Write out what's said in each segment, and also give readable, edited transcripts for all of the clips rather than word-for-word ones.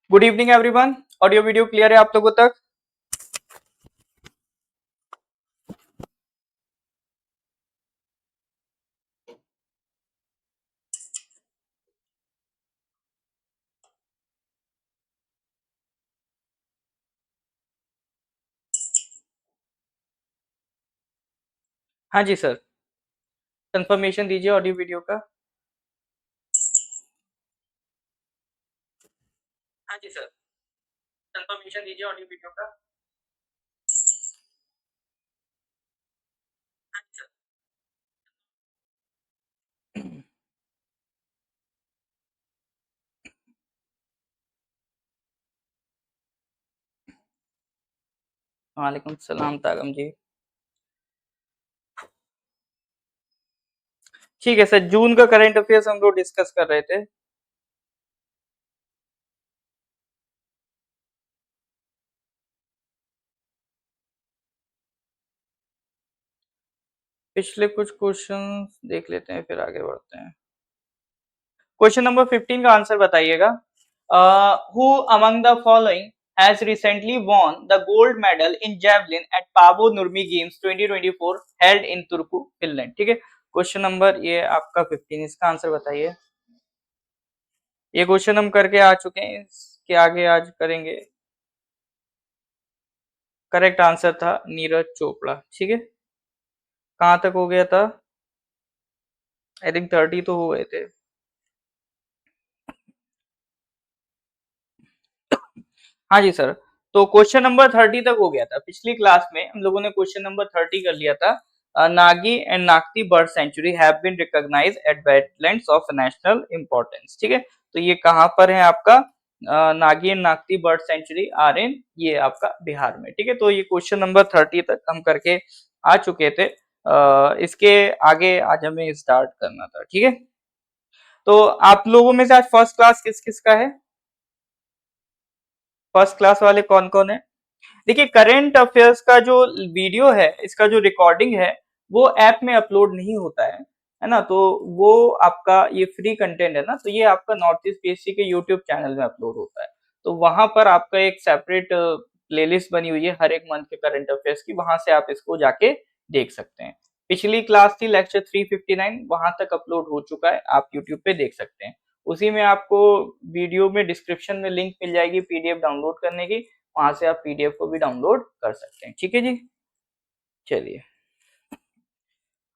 Good evening everyone. Audio video clear है आप लोगों तक? हाँ जी सर, कंफर्मेशन दीजिए ऑडियो वीडियो का। हाँ जी सर, कंफर्मेशन दीजिए ऑडियो वीडियो का। हाँ जी सर। वालेकुम सलाम तागम जी। ठीक है सर, जून का करंट अफेयर्स हम लोग डिस्कस कर रहे थे। पिछले कुछ क्वेश्चंस देख लेते हैं फिर आगे बढ़ते हैं। क्वेश्चन नंबर 15 का आंसर बताइएगा। Who among the following has recently won the gold medal in javelin at Paavo Nurmi Games 2024 held in Turku, Finland। ठीक है, क्वेश्चन नंबर ये आपका 15, इसका आंसर बताइए। ये क्वेश्चन हम करके आ चुके हैं, इसके आगे आज करेंगे। करेक्ट आंसर था नीरज चोपड़ा। ठीक है, कहाँ तक हो गया था? आई थिंक 30 तो हो गए थे। हाँ जी सर, तो क्वेश्चन नंबर 30 तक हो गया था। पिछली क्लास में हम लोगों ने क्वेश्चन नंबर 30 कर लिया था। Nagi and Nagti bird sanctuary have been recognized at wetlands of national importance. ठीक है, तो ये कहाँ पर है आपका? Nagi and Nagti bird sanctuary are in, ये आपका बिहार में। ठीक है, तो ये क्वेश्चन नंबर 30 तक हम करके आ चुके थे। इसके आगे आज हमें स्टार्ट करना था। ठीक है, तो आप लोगों में से आज फर्स्ट क्लास किस किस का है? फर्स्ट क्लास वाले कौन कौन है? देखिए, करंट अफेयर्स का जो वीडियो है, इसका जो रिकॉर्डिंग है, वो ऐप में अपलोड नहीं होता है ना। तो वो आपका ये फ्री कंटेंट है ना, तो ये आपका नॉर्थ ईस्ट पीएससी के यूट्यूब चैनल में अपलोड होता है। तो वहां पर आपका एक सेपरेट प्लेलिस्ट बनी हुई है हर एक मंथ के करंट अफेयर्स की, वहां से आप इसको जाके देख सकते हैं। पिछली क्लास थी लेक्चर 359, वहां तक अपलोड हो चुका है, आप यूट्यूब पे देख सकते हैं। उसी में आपको वीडियो में डिस्क्रिप्शन में लिंक मिल जाएगी पीडीएफ डाउनलोड करने की, वहां से आप पीडीएफ को भी डाउनलोड कर सकते हैं। ठीक है जी, चलिए।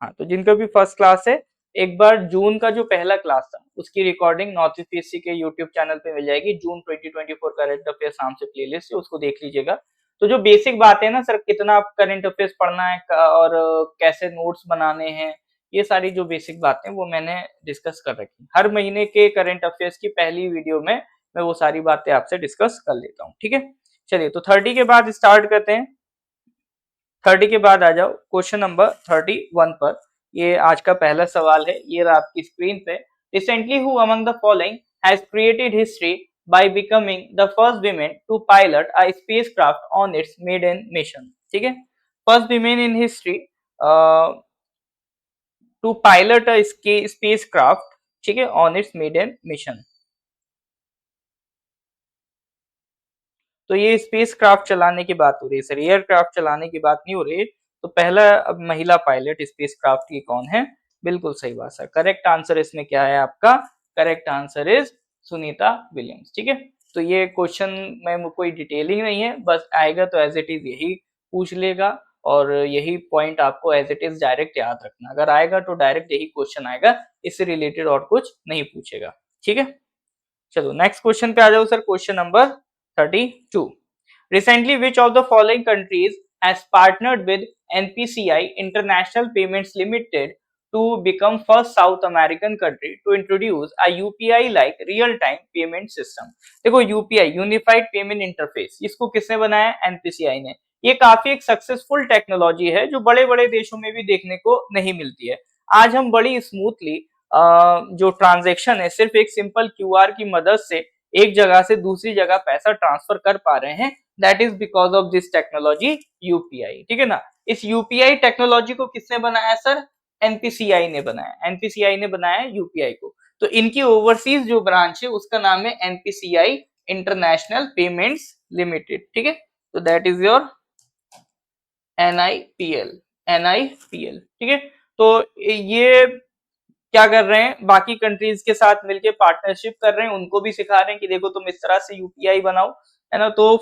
हाँ, तो जिनका भी फर्स्ट क्लास है, एक बार जून का जो पहला क्लास था उसकी रिकॉर्डिंग नॉर्थ ईस्ट पीएससी के यूट्यूब चैनल पे मिल जाएगी। जून 2024 करंट अफेयर्स नाम से प्लेलिस्ट है, उसको देख लीजिएगा। तो जो बेसिक बात है ना सर, कितना आप करंट अफेयर्स पढ़ना है और कैसे नोट्स बनाने हैं, ये सारी जो बेसिक बातें वो मैंने डिस्कस कर रखी। हर महीने के करंट अफेयर्स की पहली वीडियो में मैं वो सारी बातें आपसे डिस्कस कर लेता हूँ। ठीक है, चलिए, तो 30 के बाद स्टार्ट करते हैं। 30 के बाद आ जाओ क्वेश्चन नंबर 31 पर। ये आज का पहला सवाल है, ये रहा आपकी स्क्रीन पे। Recently who among the following has created history by becoming the first women to pilot a spacecraft on its maiden mission। ठीक है, first women in history to pilot a spacecraft, ठीक है, on its maiden mission। तो ये space craft चलाने की बात हो रही है सर, एयरक्राफ्ट चलाने की बात नहीं हो रही है। तो पहला अब महिला पायलट स्पेस क्राफ्ट की कौन है? बिल्कुल सही बात सर, करेक्ट आंसर इसमें क्या है आपका? Correct answer is Sunita Williams. ठीक है, तो ये क्वेश्चन में कोई डिटेलिंग नहीं है, बस आएगा तो एज इट इज यही पूछ लेगा, और यही पॉइंट आपको एज इट इज डायरेक्ट याद रखना। अगर आएगा तो डायरेक्ट यही क्वेश्चन आएगा, इससे रिलेटेड और कुछ नहीं पूछेगा। ठीक है, चलो नेक्स्ट क्वेश्चन पे आ जाओ sir. Question number 32। Recently, which of the following countries has partnered with NPCI International Payments Limited to become first South American country to introduce a UPI-like real-time payment system? देखो, UPI unified payment interface, इसको किसने बनाया? NPCI ने। ये काफी एक successful technology है जो बड़े बड़े देशों में भी देखने को नहीं मिलती है। आज हम बड़ी स्मूथली जो ट्रांजेक्शन है, सिर्फ एक सिंपल क्यूआर की मदद से एक जगह से दूसरी जगह पैसा ट्रांसफर कर पा रहे हैं। That is because of this technology UPI. ठीक है ना, इस यूपीआई टेक्नोलॉजी को किसने बनाया सर? एनपीसीआई ने बनाया। एनपीसीआई ने बनाया यूपीआई को। तो इनकी ओवरसीज जो ब्रांच है उसका नाम है एनपीसीआई इंटरनेशनल पेमेंट्स लिमिटेड, ठीक है। तो that is your NIPL, NIPL, ठीक है। तो ये क्या कर रहे हैं, बाकी कंट्रीज के साथ मिलके पार्टनरशिप कर रहे हैं, उनको भी सिखा रहे हैं कि देखो तुम इस तरह से यूपीआई बनाओ, है ना। तो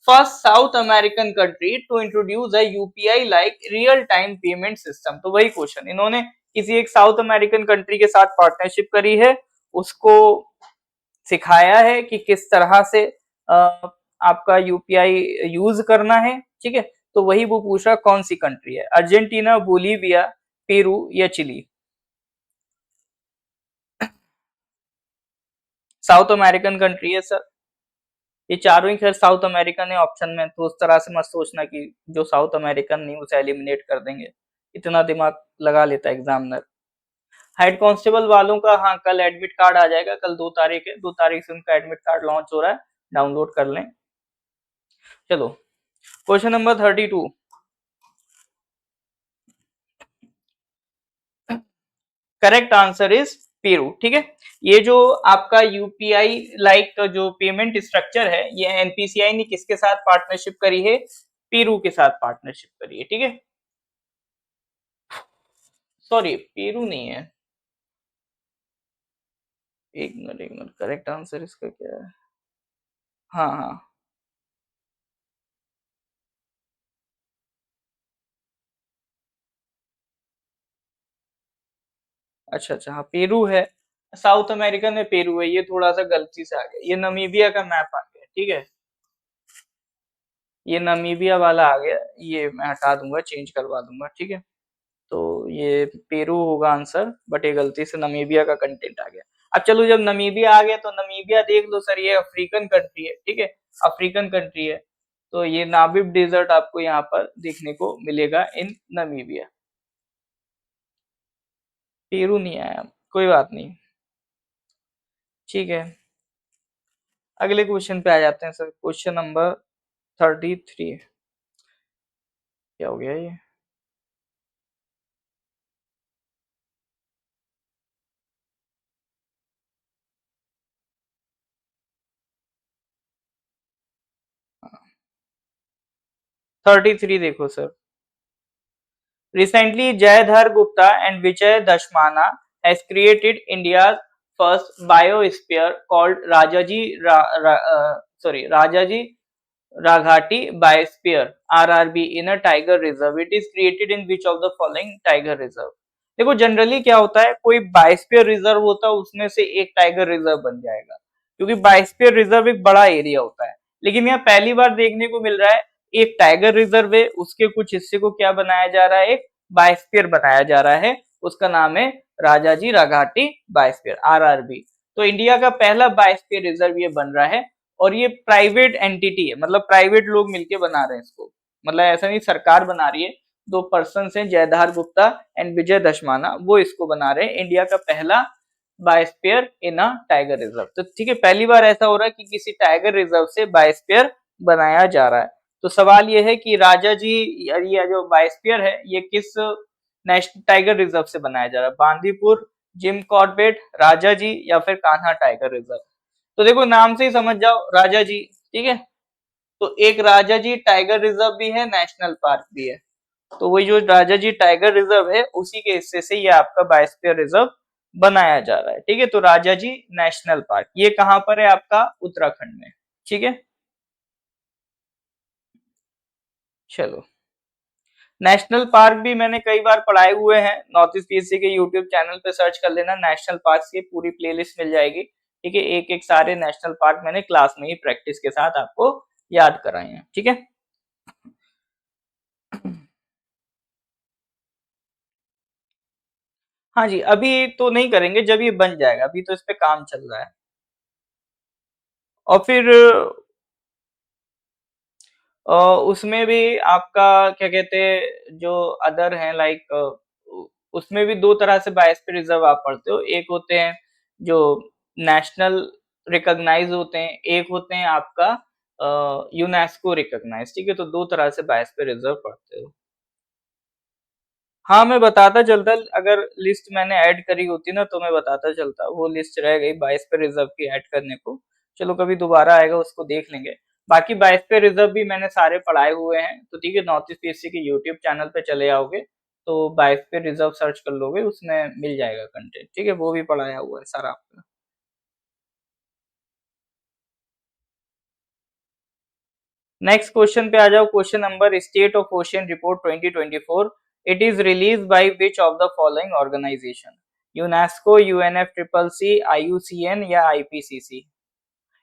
first South American country to introduce a UPI like real time payment system. तो वही क्वेश्चन, इन्होंने किसी एक साउथ अमेरिकन कंट्री के साथ पार्टनरशिप करी है, उसको सिखाया है कि किस तरह से आपका यूपीआई यूज करना है, ठीक है। तो वही वो पूछा कौन सी कंट्री है, अर्जेंटीना, बोलीविया, पेरू या चिली। साउथ अमेरिकन कंट्री है सर, ये चारों ही खैर साउथ अमेरिकन है ऑप्शन में, तो उस तरह से मत सोचना कि जो साउथ अमेरिकन नहीं उसे एलिमिनेट कर देंगे, इतना दिमाग लगा लेता है एग्जामिनर। हेड कांस्टेबल वालों का हाँ कल एडमिट कार्ड आ जाएगा, कल 2 तारीख है, 2 तारीख से उनका एडमिट कार्ड लॉन्च हो रहा है, डाउनलोड कर लें। चलो question number 32, correct answer is Peru, ठीक है। ये जो आपका यूपीआई लाइक जो पेमेंट स्ट्रक्चर है, ये एनपीसीआई ने किसके साथ पार्टनरशिप करी है, पेरू के साथ पार्टनरशिप करी है, ठीक है। सॉरी पेरू नहीं है, एक मिनट एक मिनट, करेक्ट आंसर इसका क्या है, हाँ हाँ, अच्छा अच्छा, हाँ पेरू है, साउथ अमेरिका में पेरू है, ये थोड़ा सा गलती से आ गया, ये नमीबिया का मैप आ गया, ठीक है। ये नमीबिया वाला आ गया, ये मैं हटा दूंगा, चेंज करवा दूंगा, ठीक है। तो ये पेरू होगा आंसर, बट ये गलती से नमीबिया का कंटेंट आ गया। अब चलो जब नमीबिया आ गया तो नमीबिया देख लो सर, ये अफ्रीकन कंट्री है, ठीक है, अफ्रीकन कंट्री है। तो ये नाबिब डेजर्ट आपको यहाँ पर देखने को मिलेगा इन नमीबिया। पेरू नहीं आया, कोई बात नहीं, ठीक है। अगले क्वेश्चन पे आ जाते हैं सर, क्वेश्चन नंबर 33, क्या हो गया ये, 33 देखो sir, recently Jayadhar Gupta and Vijay Dashmana has created India's first biosphere called Rajaji Raghati Biosphere RRB in a tiger reserve. It is created in which of the following tiger reserve? देखो generally क्या होता है, कोई biosphere reserve होता है उसमें से एक टाइगर रिजर्व बन जाएगा, क्योंकि बायोस्फीयर रिजर्व एक बड़ा एरिया होता है। लेकिन यहाँ पहली बार देखने को मिल रहा है एक टाइगर रिजर्व है, उसके कुछ हिस्से को क्या बनाया जा रहा है, एक बायोस्फीयर बनाया जा रहा है, उसका नाम है राजाजी राघाटी बायोस्फीयर RRB। तो इंडिया का पहला बायोस्फीयर रिजर्व ये बन रहा है, और ये प्राइवेट एंटिटी है, मतलब प्राइवेट लोग मिलके बना रहे हैं इसको, मतलब ऐसा नहीं सरकार बना रही है, दो पर्सन हैं जयधार गुप्ता एंड विजय दशमाना, वो इसको बना रहे हैं, इंडिया का पहला biosphere in a tiger reserve. तो ठीक है, पहली बार ऐसा हो रहा है कि किसी टाइगर रिजर्व से बायोस्फीयर बनाया जा रहा है। तो सवाल ये है कि राजा जी, ये जो बायोस्फीयर है ये किस नेशनल टाइगर रिजर्व से बनाया जा रहा है, बांदीपुर, जिम कॉर्बेट, राजा जी या फिर कान्हा टाइगर रिजर्व। तो देखो नाम से ही समझ जाओ राजा जी, ठीक है। तो एक राजा जी टाइगर रिजर्व भी है, नेशनल पार्क भी है, तो वही जो राजा जी टाइगर रिजर्व है उसी के हिस्से से ये आपका बायोस्फीयर रिजर्व बनाया जा रहा है, ठीक है। तो राजा जी नेशनल पार्क ये कहाँ पर है, आपका उत्तराखंड में, ठीक है। चलो नेशनल पार्क भी मैंने कई बार पढ़ाए हुए हैं, नॉर्थ ईस्ट पीएससी के यूट्यूब चैनल पे सर्च कर लेना, नेशनल पार्क की पूरी प्लेलिस्ट मिल जाएगी, ठीक है। एक एक सारे नेशनल पार्क मैंने क्लास में ही प्रैक्टिस के साथ आपको याद कराए हैं, ठीक है। हाँ जी, अभी तो नहीं करेंगे, जब ये बन जाएगा, अभी तो इस पे काम चल रहा है। और फिर उसमें भी आपका क्या कहते हैं, जो अदर है लाइक उसमें भी दो तरह से बायोस्फीयर रिजर्व आप पढ़ते हो, एक होते हैं जो नेशनल रिकॉग्नाइज होते हैं, एक होते हैं आपका यूनेस्को रिकॉग्नाइज, ठीक है। तो दो तरह से बायोस्फीयर रिजर्व पढ़ते हो। हाँ मैं बताता चलता, अगर लिस्ट मैंने ऐड करी होती ना तो मैं बताता चलता, वो लिस्ट रह गई बायोस्फीयर रिजर्व की ऐड करने को। चलो कभी दोबारा आएगा उसको देख लेंगे। बाकी बायोस्फीयर रिजर्व भी मैंने सारे पढ़ाए हुए हैं, तो ठीक है, नॉर्थ ईस्ट पीएससी के यूट्यूब चैनल पे चले आओगे तो बायोस्फीयर रिजर्व सर्च कर लोगे, उसमें मिल जाएगा कंटेंट, ठीक है, वो भी पढ़ाया हुआ है सारा आपका। नेक्स्ट क्वेश्चन पे आ जाओ, question number, state of ocean report 2024, it is release by which of the following organisation? UNESCO, UNF triple C, IUCN या आईपीसीसी?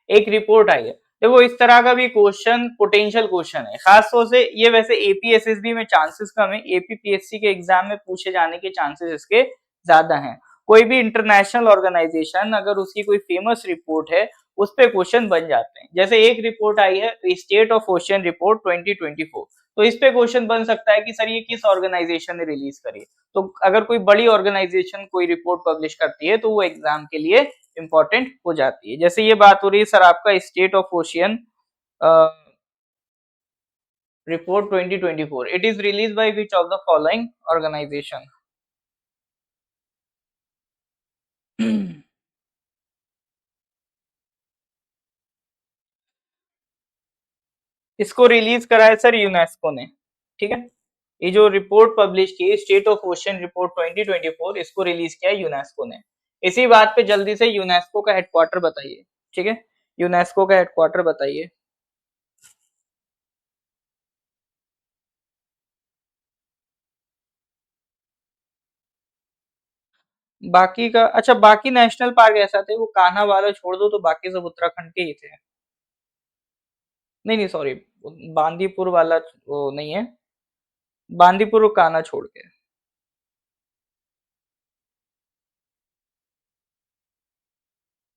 एक रिपोर्ट आई है। देखो इस तरह का भी क्वेश्चन पोटेंशियल क्वेश्चन है, खास तौर से ये वैसे एपीएसएसबी में चांसेस कम है, एपीपीएससी के एग्जाम में पूछे जाने के चांसेस इसके ज्यादा हैं। कोई भी इंटरनेशनल ऑर्गेनाइजेशन अगर उसकी कोई फेमस रिपोर्ट है उस पे क्वेश्चन बन जाते हैं। जैसे एक रिपोर्ट आई है स्टेट ऑफ ओशियन रिपोर्ट 2024, तो इस पे क्वेश्चन बन सकता है कि सर ये किस ऑर्गेनाइजेशन ने रिलीज करी। तो अगर कोई बड़ी ऑर्गेनाइजेशन कोई रिपोर्ट पब्लिश करती है तो वो एग्जाम के लिए इंपॉर्टेंट हो जाती है। जैसे ये बात हो रही है सर आपका state of ocean report 2024, it is release by which of the following organisation? इसको रिलीज करा है सर यूनेस्को ने, ठीक है। ये जो रिपोर्ट पब्लिश की स्टेट ऑफ ओशियन रिपोर्ट 2024, इसको रिलीज किया है यूनेस्को ने। इसी बात पे जल्दी से यूनेस्को का हेडक्वार्टर बताइए, ठीक है, यूनेस्को का हेडक्वार्टर बताइए। बाकी का अच्छा, बाकी नेशनल पार्क ऐसा थे, वो कान्हा वाला छोड़ दो तो बाकी सब उत्तराखंड के ही थे। नहीं नहीं सॉरी, बांदीपुर वाला वो नहीं है, बांदीपुर और कान्हा छोड़ के।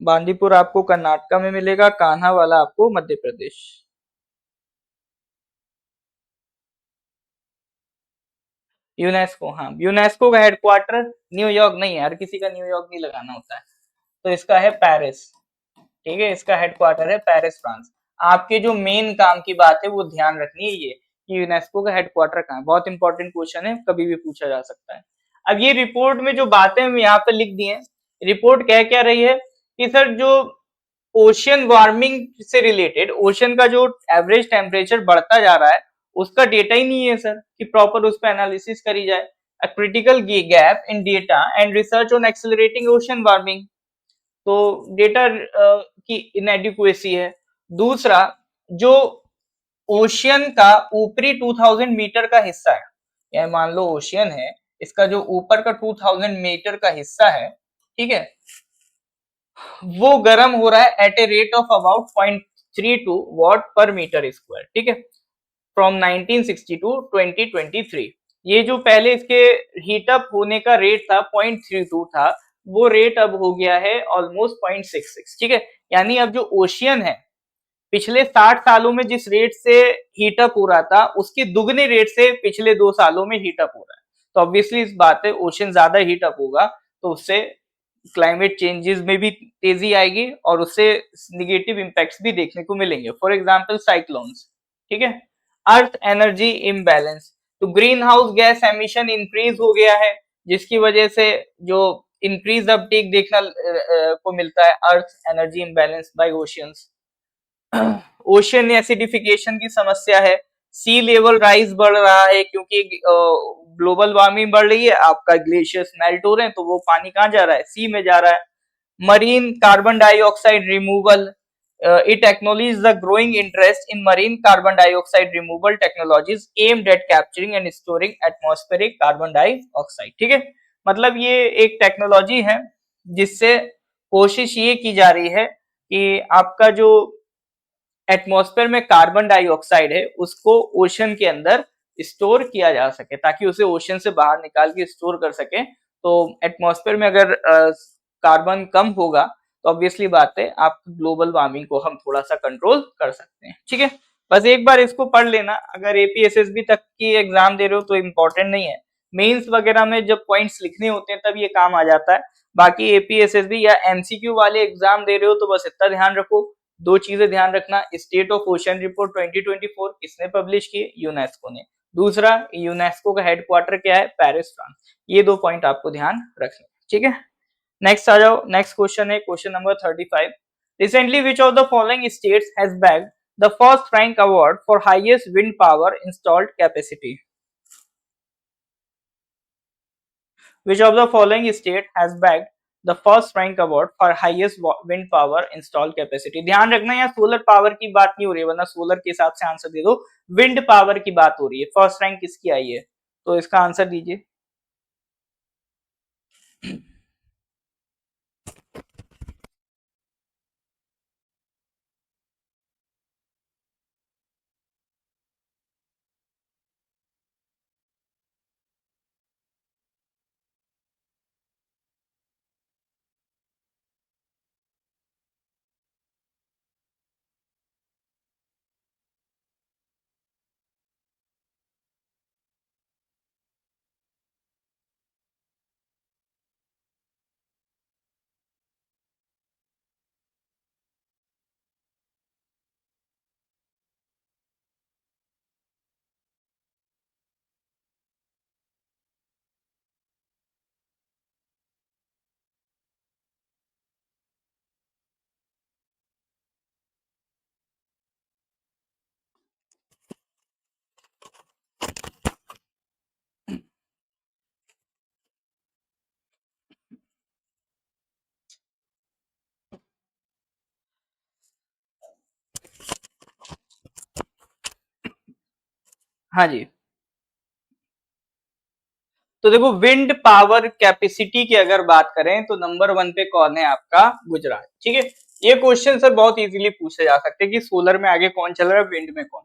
बांदीपुर आपको कर्नाटका में मिलेगा, कान्हा वाला आपको मध्य प्रदेश। यूनेस्को, हाँ, यूनेस्को का हेडक्वार्टर न्यूयॉर्क नहीं है, हर किसी का न्यूयॉर्क नहीं लगाना होता है, तो इसका है पेरिस, ठीक है, इसका हेडक्वार्टर है पेरिस, फ्रांस। आपके जो मेन काम की बात है वो ध्यान रखनी है ये कि यूनेस्को का हेडक्वार्टर कहाँ है, बहुत इंपॉर्टेंट क्वेश्चन है, कभी भी पूछा जा सकता है। अब ये रिपोर्ट में जो बातें हम यहाँ पे लिख दी हैं, रिपोर्ट कह क्या रही है कि सर जो ओशियन वार्मिंग से रिलेटेड, ओशियन का जो एवरेज टेम्परेचर बढ़ता जा रहा है उसका डेटा ही नहीं है सर कि प्रॉपर उस पर एनालिसिस करी जाए। A critical gap in data and research on accelerating ocean warming, तो डेटा की इनएडिक्वेसी है। दूसरा, जो ओशियन का ऊपरी 2000 मीटर का हिस्सा है, या मान लो ओशियन है, इसका जो ऊपर का 2000 मीटर का हिस्सा है, ठीक है, वो गर्म हो रहा है at a rate of about 0.32 watt per metre square, ठीक है, फ्रॉम 1960 टू 2023। ये जो पहले इसके हीट अप होने का रेट था 0.32 था, वो रेट अब हो गया है ऑलमोस्ट 0.66, ठीक है। यानी अब जो ओशियन है पिछले 60 सालों में जिस रेट से हीट अप हो रहा था उसके दुगने रेट से पिछले 2 सालों में हीट अप हो रहा है। तो ऑब्वियसली इस बात है, ओशन ज्यादा हीट अप होगा तो उससे क्लाइमेट चेंजेस में भी तेजी आएगी और उससे निगेटिव इंपैक्ट्स भी देखने को मिलेंगे, फॉर एग्जांपल साइक्लोन्स, ठीक है। अर्थ एनर्जी इम्बैलेंस, तो green house gas emission increase हो गया है जिसकी वजह से जो इंक्रीज अपटेक देखना को मिलता है, earth energy imbalance by oceans. Ocean acidification की समस्या है, सी लेवल राइज बढ़ रहा है क्योंकि ग्लोबल वार्मिंग बढ़ रही है, आपका ग्लेशियर्स मेल्ट हो रहे हैं तो वो पानी कहाँ जा रहा है, सी में जा रहा है। Marine carbon dioxide removal, it acknowledges the growing interest in marine carbon dioxide removal technologies aimed at capturing and storing atmospheric carbon dioxide, ठीक है। मतलब ये एक टेक्नोलॉजी है जिससे कोशिश ये की जा रही है कि आपका जो एटमॉस्फेयर में कार्बन डाइऑक्साइड है उसको ओशन के अंदर स्टोर किया जा सके ताकि उसे ओशन से बाहर निकाल के स्टोर कर सके। तो एटमॉस्फेयर में अगर कार्बन कम होगा तो ऑब्वियसली बात है आप ग्लोबल वार्मिंग को हम थोड़ा सा कंट्रोल कर सकते हैं, ठीक है। बस एक बार इसको पढ़ लेना, अगर एपीएसएसबी तक की एग्जाम दे रहे हो तो इम्पोर्टेंट नहीं है, मेंस वगैरह में जब पॉइंट्स लिखने होते हैं तब ये काम आ जाता है। बाकी एपीएसएसबी या एमसीक्यू वाले एग्जाम दे रहे हो तो बस इतना ध्यान रखो, दो चीजें ध्यान रखना, स्टेट ऑफ ओशन रिपोर्ट 2024 किसने पब्लिश की, यूनेस्को ने। दूसरा, यूनेस्को का हेडक्वार्टर क्या है, पेरिस, फ्रांस। ये दो पॉइंट आपको ध्यान रखना, ठीक है। नेक्स्ट आ जाओ, नेक्स्ट क्वेश्चन है question number 35, Recently, which of the following states has bagged the first rank award for highest wind power installed capacity? Which of the following state has bagged the first rank award for highest wind power installed capacity? ध्यान रखना यहाँ solar power की बात नहीं हो रही है, वरना सोलर के हिसाब से आंसर दे दो, विंड पावर की बात हो रही है। फर्स्ट रैंक किसकी आई है, तो इसका आंसर दीजिए। हाँ जी, तो देखो विंड पावर कैपेसिटी की अगर बात करें तो नंबर 1 पे कौन है, आपका गुजरात। ठीक है, ये क्वेश्चन सर बहुत इजीली पूछे जा सकते हैं कि सोलर में आगे कौन चल रहा है, विंड में कौन।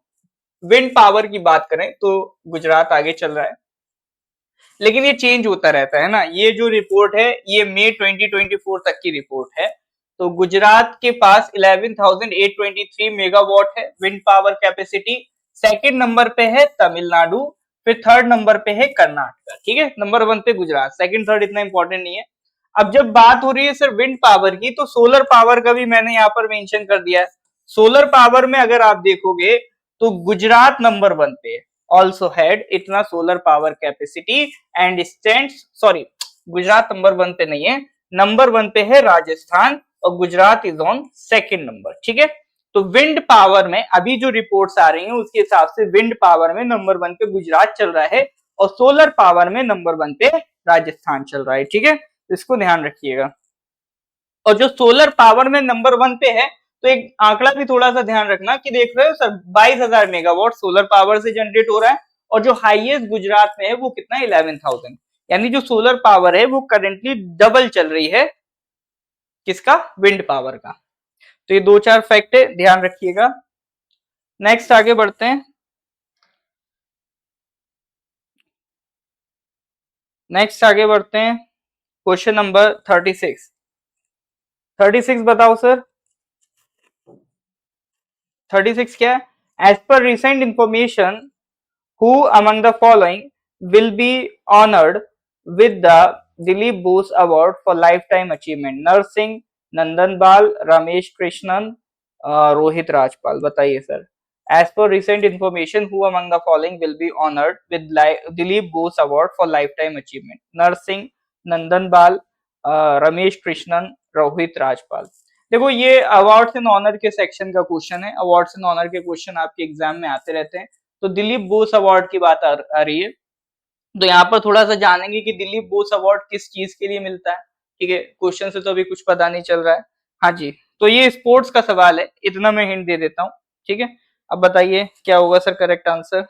विंड पावर की बात करें तो गुजरात आगे चल रहा है, लेकिन ये चेंज होता रहता है ना। ये जो रिपोर्ट है ये मई 2024 तक की रिपोर्ट है। तो गुजरात के पास 11,823 मेगावाट है wind power capacity. Second number पे है तमिलनाडु, फिर थर्ड नंबर पे है कर्नाटक। ठीक है, नंबर 1 पे गुजरात, सेकंड थर्ड इतना इंपॉर्टेंट नहीं है। अब जब बात हो रही है सर विंड पावर की, तो सोलर पावर का भी मैंने यहाँ पर मेंशन कर दिया है। सोलर पावर में अगर आप देखोगे तो गुजरात नंबर 1 पे है, also had इतना solar power capacity and stands, sorry Gujarat number 1 पे नहीं है, नंबर 1 पे है राजस्थान और Gujarat is on second number. ठीक है, तो विंड पावर में अभी जो रिपोर्ट्स आ रही हैं उसके हिसाब से विंड पावर में नंबर 1 पे गुजरात चल रहा है और सोलर पावर में नंबर 1 पे राजस्थान चल रहा है। ठीक है, इसको ध्यान रखिएगा। और जो सोलर पावर में नंबर 1 पे है, तो एक आंकड़ा भी थोड़ा सा ध्यान रखना कि देख रहे हो सर 22,000 मेगावाट सोलर पावर से जनरेट हो रहा है, और जो हाईएस्ट गुजरात में है वो कितना, 11,000। यानी जो सोलर पावर है वो करेंटली डबल चल रही है किसका, विंड पावर का। तो ये 2-4 फैक्ट है, ध्यान रखिएगा। नेक्स्ट आगे बढ़ते हैं। नेक्स्ट आगे बढ़ते हैं, क्वेश्चन नंबर 36। 36 बताओ सर, 36 क्या है। As per recent information, who among the following will be honored with the Dilip Bose Award for Lifetime Achievement? नर सिंह, नंदन बाल, रमेश कृष्णन, रोहित राजपाल। बताइए sir. As per recent information, who among the following will be honored with Dilip Bose Award for Lifetime Achievement? नर सिंह, नंदन बाल, रमेश कृष्णन, रोहित राजपाल। देखो ये awards and honour के section का question है। अवार्ड्स एंड ऑनर के क्वेश्चन आपके एग्जाम में आते रहते हैं। तो दिलीप बोस अवार्ड की बात आ रही है, तो यहाँ पर थोड़ा सा जानेंगे कि दिलीप बोस अवार्ड किस चीज के लिए मिलता है। ठीक है, क्वेश्चन से तो अभी कुछ पता नहीं चल रहा है। हाँ जी, तो ये स्पोर्ट्स का सवाल है, इतना मैं हिंट दे देता हूँ। ठीक है, अब बताइए क्या होगा सर करेक्ट आंसर।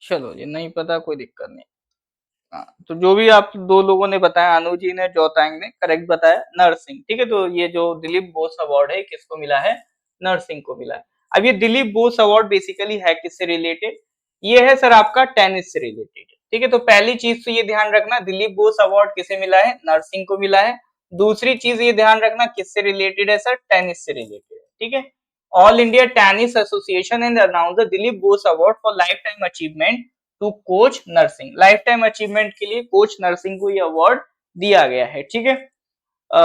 चलो ये नहीं पता, कोई दिक्कत नहीं। हाँ, तो जो भी आप दो लोगों ने बताया, अनु जी ने, जोतांग ने करेक्ट बताया, नरसिंह। ठीक है, तो ये जो दिलीप बोस अवार्ड है किसको मिला है, नरसिंह को मिला है। अब ये दिलीप बोस अवार्ड बेसिकली है किससे रिलेटेड, ये है सर आपका टेनिस से रिलेटेड। ठीक है, तो पहली चीज तो ये ध्यान रखना दिलीप बोस अवार्ड किसे मिला है, नरसिंह को मिला है। दूसरी चीज ये ध्यान रखना किससे रिलेटेड है सर, टेनिस से रिलेटेड है। ठीक है, all India tennis association and announce the Dilip Bose award for lifetime achievement to coach Narsingh. Lifetime achievement के लिए कोच नरसिंह को ये अवार्ड दिया गया है, ठीक है। अ,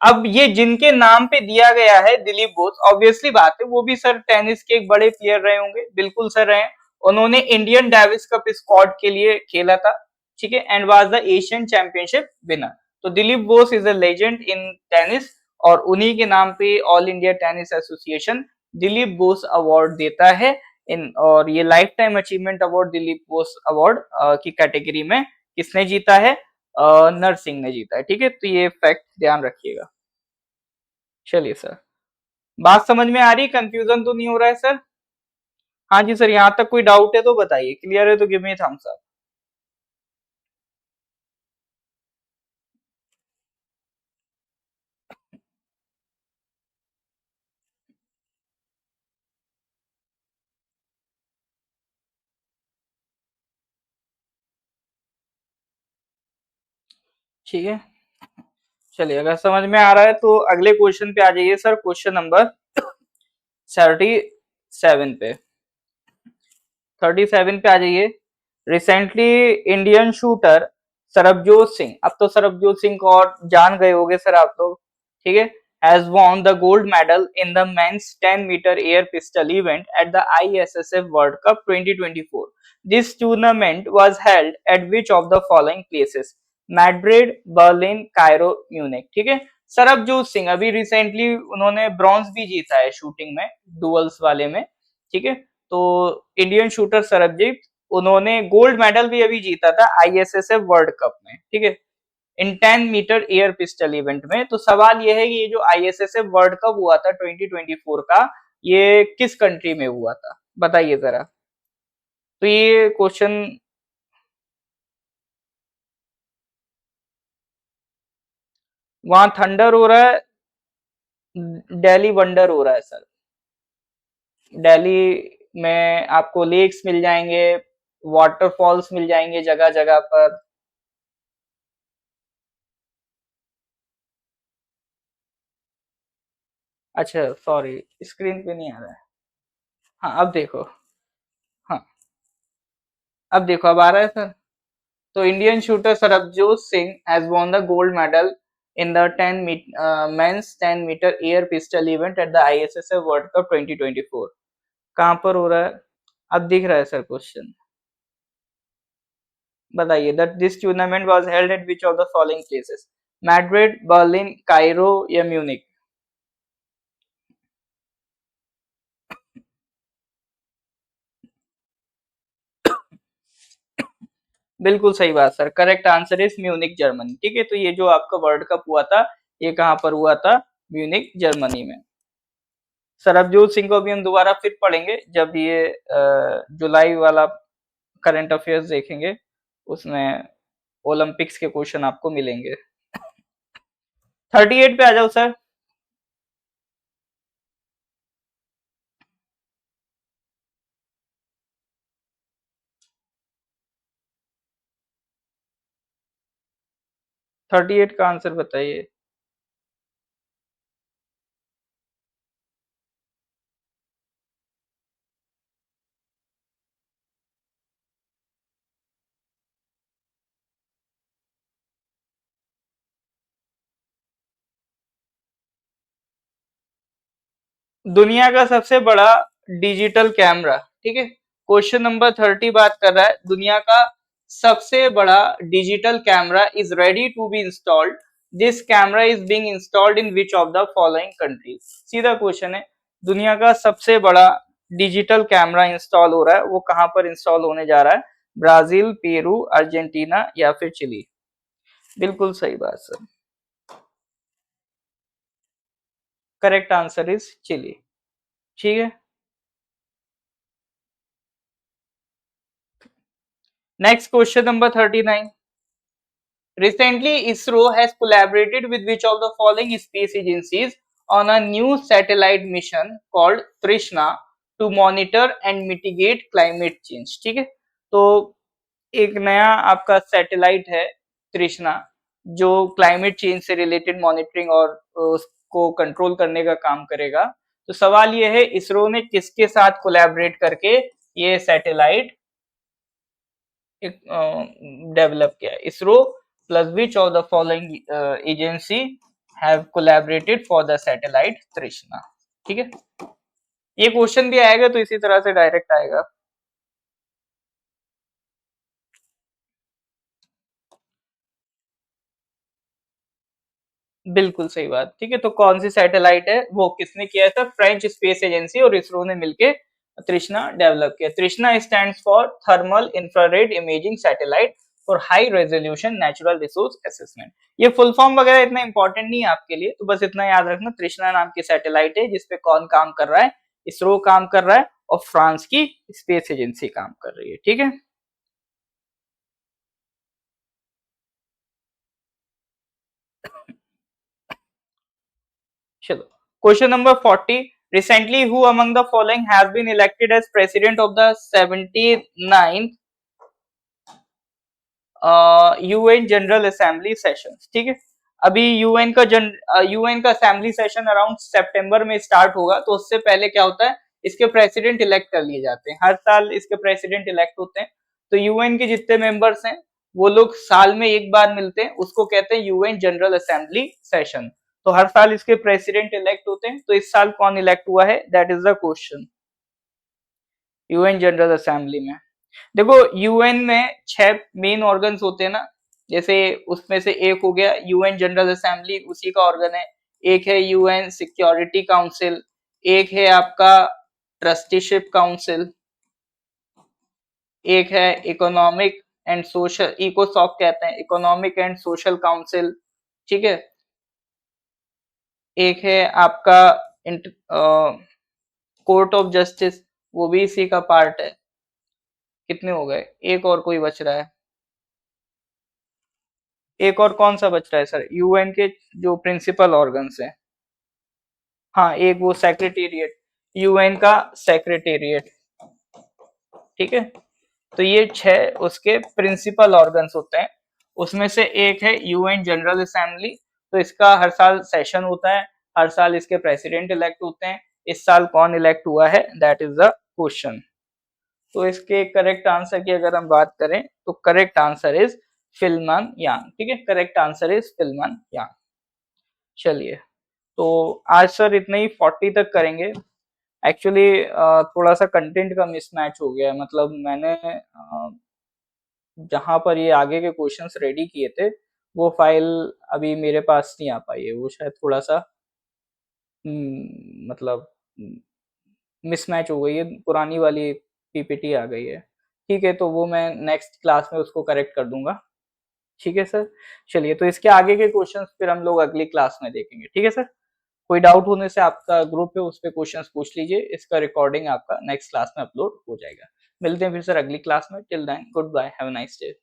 अब ये जिनके नाम पे दिया गया है दिलीप बोस, ऑब्वियसली बात है वो भी सर टेनिस के एक बड़े प्लेयर रहे होंगे, बिल्कुल सर रहे। उन्होंने इंडियन डेविस कप स्क्वाड के लिए खेला था, ठीक है, and was the Asian championship winner. तो Dilip Bose is a legend in tennis, और उन्हीं के नाम पे all India tennis association Dilip Bose award देता है। इन और ये lifetime achievement award Dilip Bose award की कैटेगरी में किसने जीता है? नरसिंह ने जीता है, ठीक है। तो ये फैक्ट ध्यान रखिएगा। चलिए सर, बात समझ में आ रही, कंफ्यूजन तो नहीं हो रहा है सर? हाँ जी सर, यहाँ तक कोई डाउट है तो बताइए, क्लियर है तो गिव मी थम्स अप। ठीक है, चलिए अगर समझ में आ रहा है तो अगले क्वेश्चन पे आ जाइए सर, क्वेश्चन नंबर 37 पे। 37 पे आ जाइए। Recently Indian shooter Sarabjot Singh, अब तो सरबजोत सिंह को और जान गए होंगे सर आप लोग, ठीक है, has won the gold medal in the men's 10-meter air pistol event at the ISSF World Cup 2024. This tournament was held at which of the following places? Madrid, Berlin, Cairo, Munich, ठीक है। सरबजोत सिंह अभी recently उन्होंने bronze भी जीता है shooting में, duels वाले में, ठीक है। तो इंडियन शूटर सरबजीत, उन्होंने गोल्ड मेडल भी अभी जीता था आईएसएसएफ वर्ल्ड कप में, ठीक है, इन 10 मीटर एयर पिस्टल इवेंट में। तो सवाल ये है कि ये जो आईएसएसएफ वर्ल्ड कप हुआ था 2024 का, ये किस कंट्री में हुआ था, बताइए जरा। तो ये क्वेश्चन, वहां थंडर हो रहा है, दिल्ली वंडर हो रहा है सर। दिल्ली में आपको लेक्स मिल जाएंगे, वाटरफॉल्स मिल जाएंगे जगह जगह पर। अच्छा सॉरी, स्क्रीन पे नहीं आ रहा है। हाँ अब देखो, हाँ अब देखो, अब आ रहा है सर। तो Indian shooter Sarabjot Singh has won the gold medal in the 10 men's 10 metre air pistol event at the ISSF World Cup 2024। कहाँ पर हो रहा है? अब दिख रहा है सर क्वेश्चन, बताइए। That this tournament was held at which of the following places? Madrid, Berlin, Cairo या म्यूनिक? बिल्कुल सही बात sir, correct answer is Munich Germany, ठीक है। तो ये जो आपका वर्ल्ड कप हुआ था, ये कहाँ पर हुआ था? म्यूनिक जर्मनी में। सरबजोत सिंह को भी हम दोबारा फिर पढ़ेंगे जब ये जुलाई वाला करंट अफेयर्स देखेंगे, उसमें ओलंपिक्स के क्वेश्चन आपको मिलेंगे। 38 पे आ जाओ सर। 38 का आंसर बताइए। दुनिया का सबसे बड़ा डिजिटल कैमरा, ठीक है। क्वेश्चन नंबर 30 बात कर रहा है दुनिया का सबसे बड़ा digital camera is ready to be installed. This camera is being installed in which of the following countries? सीधा क्वेश्चन है, दुनिया का सबसे बड़ा डिजिटल कैमरा इंस्टॉल हो रहा है, वो कहां पर इंस्टॉल होने जा रहा है? ब्राजील, पेरू, अर्जेंटीना या फिर चिली? बिल्कुल सही बात sir, correct answer is Chile, ठीक है। Next question number 39। Recently, ISRO has collaborated with which of the following space agencies on a new satellite mission called Trishna to monitor and mitigate climate change? ठीक है, तो एक नया आपका satellite है तृष्णा, जो क्लाइमेट चेंज से रिलेटेड मॉनिटरिंग और उसको कंट्रोल करने का काम करेगा। तो सवाल ये है, इसरो ने किसके साथ कोलैबोरेट करके ये सैटेलाइट डेवलप किया है? ISRO plus which of the following agency have collaborated for the satellite Trishna। ठीक है, ये क्वेश्चन भी आएगा तो इसी तरह से डायरेक्ट आएगा। बिल्कुल सही बात। ठीक है, तो कौन सी सैटेलाइट है, वो किसने किया था? फ्रेंच स्पेस एजेंसी और इसरो ने मिलके तृष्णा डेवलप किया। तृष्णा stands for thermal infrared imaging satellite for high resolution natural resource assessment. ये फुल फॉर्म वगैरह इतना इंपॉर्टेंट नहीं है आपके लिए, तो बस इतना याद रखना, तृष्णा नाम की सैटेलाइट है जिसपे कौन काम कर रहा है? इसरो काम कर रहा है और फ्रांस की स्पेस एजेंसी काम कर रही है। ठीक है, चलो question number 40। Recently, who among the following has been elected as president of the 79th UN general assembly session? ठीक है, अभी यूएन का असेंबली सेशन अराउंड सितंबर में स्टार्ट होगा, तो उससे पहले क्या होता है, इसके प्रेसिडेंट इलेक्ट कर लिए जाते हैं। हर साल इसके प्रेसिडेंट इलेक्ट होते हैं। तो यूएन के जितने मेंबर्स हैं वो लोग साल में एक बार मिलते हैं, उसको कहते हैं यूएन जनरल असेंबली सेशन। तो हर साल इसके प्रेसिडेंट इलेक्ट होते हैं। तो इस साल कौन इलेक्ट हुआ है, that is the question. UN general assembly में देखो, यूएन में 6 मेन ऑर्गन्स होते हैं ना, जैसे उसमें से एक हो गया यूएन जनरल असेंबली, उसी का ऑर्गन है। एक है यूएन सिक्योरिटी काउंसिल, एक है आपका ट्रस्टीशिप काउंसिल, एक है इकोनॉमिक एंड सोशल, इकोसॉक कहते हैं, इकोनॉमिक एंड सोशल काउंसिल। ठीक है, एक है आपका कोर्ट ऑफ जस्टिस, वो भी इसी का पार्ट है। कितने हो गए, एक और कोई बच रहा है? एक और कौन सा बच रहा है सर, यूएन के जो प्रिंसिपल ऑर्गन्स हैं? हाँ, एक वो सेक्रेटेरिएट, यूएन का सेक्रेटेरिएट। ठीक है, तो ये 6 उसके प्रिंसिपल ऑर्गन्स होते हैं। उसमें से एक है यूएन जनरल असेंबली, तो इसका हर साल सेशन होता है, हर साल इसके प्रेसिडेंट इलेक्ट होते हैं। इस साल कौन इलेक्ट हुआ है, दैट इज द क्वेश्चन। तो इसके करेक्ट आंसर की अगर हम बात करें तो करेक्ट आंसर इज फिल्मन यांग। ठीक है, करेक्ट आंसर इज फिल्मन यांग। चलिए, तो आज सर इतना ही, 40 तक करेंगे। एक्चुअली थोड़ा सा कंटेंट का मिसमैच हो गया है, मतलब मैंने जहां पर ये आगे के क्वेश्चंस रेडी किए थे वो फाइल अभी मेरे पास नहीं आ पाई है, वो शायद थोड़ा सा मतलब मिसमैच हो गई है, पुरानी वाली पीपीटी आ गई है। ठीक है, तो वो मैं नेक्स्ट क्लास में उसको करेक्ट कर दूंगा। ठीक है सर, चलिए, तो इसके आगे के क्वेश्चंस फिर हम लोग अगली क्लास में देखेंगे। ठीक है सर, कोई डाउट होने से आपका ग्रुप है उस पर क्वेश्चंस पूछ लीजिए, इसका रिकॉर्डिंग आपका नेक्स्ट क्लास में अपलोड हो जाएगा। मिलते हैं फिर सर अगली क्लास में, till then goodbye, have a nice day.